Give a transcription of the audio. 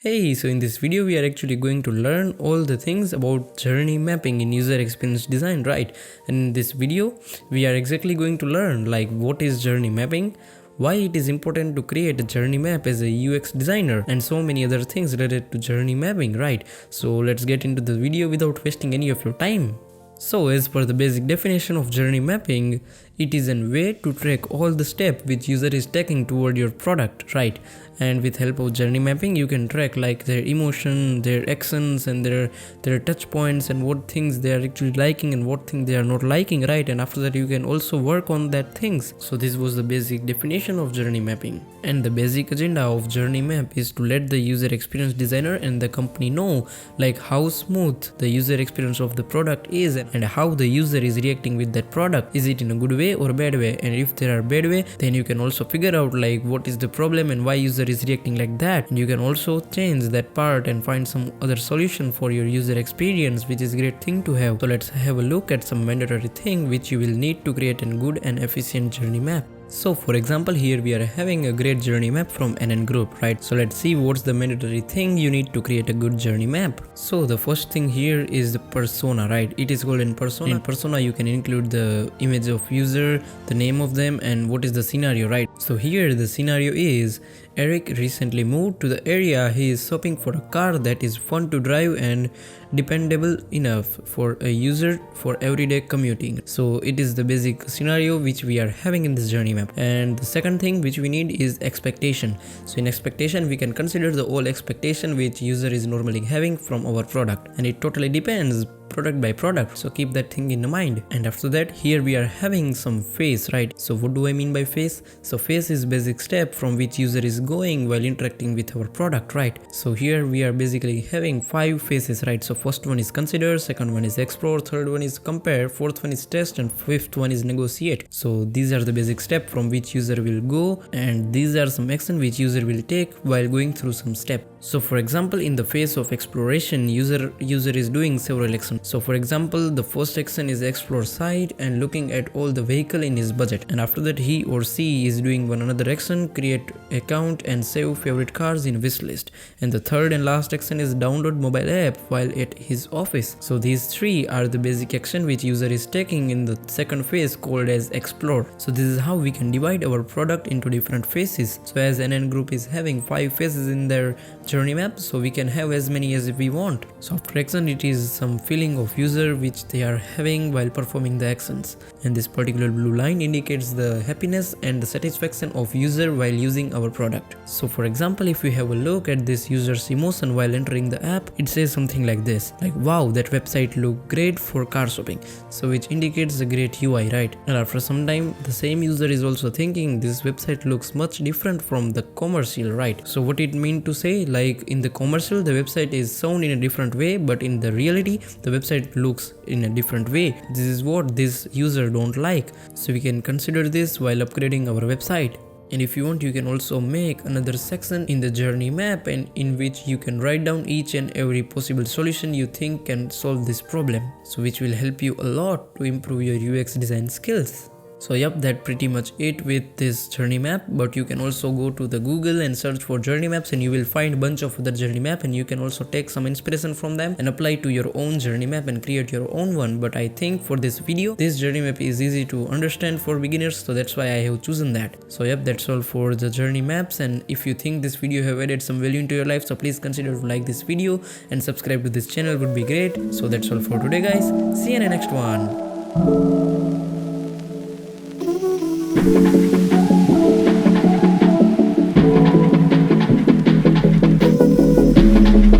Hey, so in this video we are actually going to learn all the things about journey mapping in user experience design, right? And in this video we are exactly going to learn like what is journey mapping, why it is important to create a journey map as a UX designer, and so many other things related to journey mapping, right? So let's get into the video without wasting any of your time. So as per the basic definition of journey mapping, it is a way to track all the steps which user is taking toward your product, right? And with help of journey mapping, you can track like their emotion, their actions, and their touch points, and what things they are actually liking and what things they are not liking, right? And after that, you can also work on that things. So this was the basic definition of journey mapping. And the basic agenda of journey map is to let the user experience designer and the company know like how smooth the user experience of the product is and how the user is reacting with that product. Is it in a good way or bad way? And if there are bad way, then you can also figure out like what is the problem and why user is reacting like that, and you can also change that part and find some other solution for your user experience, which is a great thing to have. So let's have a look at some mandatory thing which you will need to create a good and efficient journey map. So for example, here we are having a great journey map from NN Group, right? So let's see what's the mandatory thing you need to create a good journey map. So the first thing here is the persona, right? It is called in persona. In persona, you can include the image of user, the name of them, and what is the scenario, right? So here the scenario is Eric recently moved to the area. He is shopping for a car that is fun to drive and dependable enough for a user for everyday commuting. So it is the basic scenario which we are having in this journey map. And the second thing which we need is expectation. So in expectation, we can consider the whole expectation which user is normally having from our product, and it totally depends product by product, so keep that thing in mind. And after that, here we are having some phase, right? So what do I mean by phase? So phase is basic step from which user is going while interacting with our product, right? So here we are basically having 5 phases, right? So first one is consider, second one is explore, third one is compare, fourth one is test, and fifth one is negotiate. So these are the basic step from which user will go, and these are some action which user will take while going through some step. So for example, in the phase of exploration, user is doing several actions. So for example, the first action is explore site and looking at all the vehicle in his budget, and after that he or she is doing one another action, create account and save favorite cars in wish list. And the third and last action is download mobile app while at his office. So these 3 are the basic action which user is taking in the second phase called as explore. So this is how we can divide our product into different phases. So as NN Group is having 5 phases in their journey map, so we can have as many as we want. So after action, it is some feeling of user which they are having while performing the actions, and this particular blue line indicates the happiness and the satisfaction of user while using our product. So for example, if we have a look at this user's emotion while entering the app, it says something like this, like wow, that website look great for car shopping, so which indicates a great UI, right? And after some time, the same user is also thinking this website looks much different from the commercial, right? So what it mean to say, like in the commercial the website is shown in a different way, but in the reality the website looks in a different way. This is what this user don't like, so we can consider this while upgrading our website. And if you want, you can also make another section in the journey map, and in which you can write down each and every possible solution you think can solve this problem, so which will help you a lot to improve your UX design skills. So yep, that pretty much it with this journey map, but you can also go to the Google and search for journey maps, and you will find a bunch of other journey map, and you can also take some inspiration from them and apply to your own journey map and create your own one. But I think for this video, this journey map is easy to understand for beginners, so that's why I have chosen that. So yep, that's all for the journey maps, and if you think this video have added some value into your life, so please consider to like this video and subscribe to this channel would be great. So that's all for today guys, see you in the next one.